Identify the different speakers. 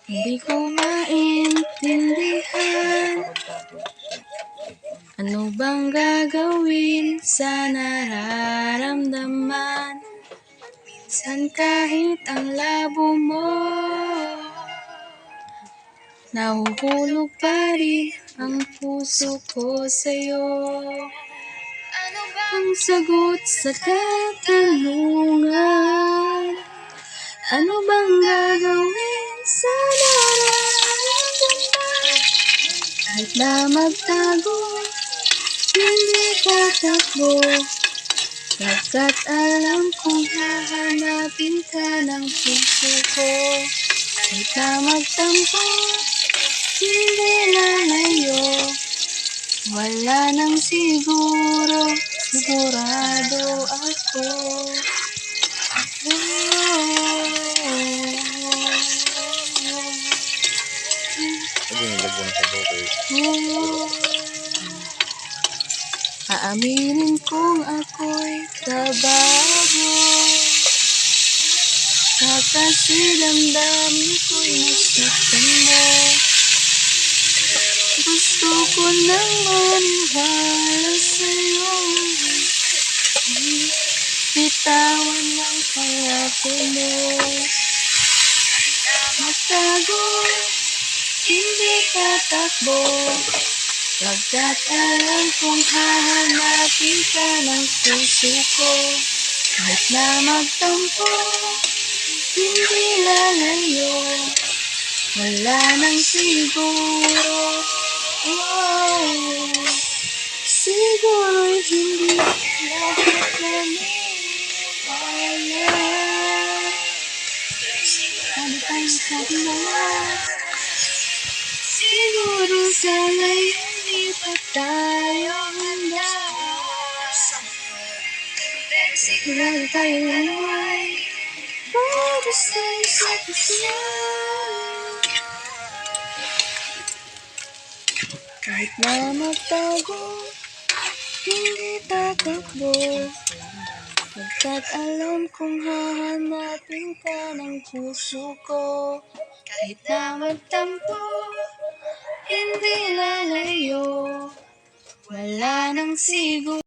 Speaker 1: Hindi ko maintindihan, ano bang gagawin sa nararamdaman? Minsan kahit ang labo mo, nahuhulog pa rin ang puso ko sa'yo. Ano bang sagot sa katanungan? Ano bang gagawin sa nararamdaman? Kahit na magtago, hindi tatakbo, pagkat alam kong hahanapin ka ng puso ko. Kahit na magtampo, hindi lalayo, wala nang siguro, sigurado ako. Aaminin kong ako'y kabago, kasi damdamin ko'y nasaktan mo. Gusto ko nang maniwala sa'yo, bitawan ang pangako mo. Magtago, hindi tatakbo, pagkat alam kong hahanapin ka ng puso ko. Kahit na magtampo, hindi lalayo, wala nang siguro. Siguro'y hindi lahat naniniwala. Ano tayong sabi mo? Siguro sana'y hindi pa tayo handa. Sigurado tayong anuay para sa isa't isa. Kahit na magtago, hindi tatakbo, pagkat alam kong hahanapin ka ng puso ko. Kahit na magtampo, hindi lalayo, wala nang siguro.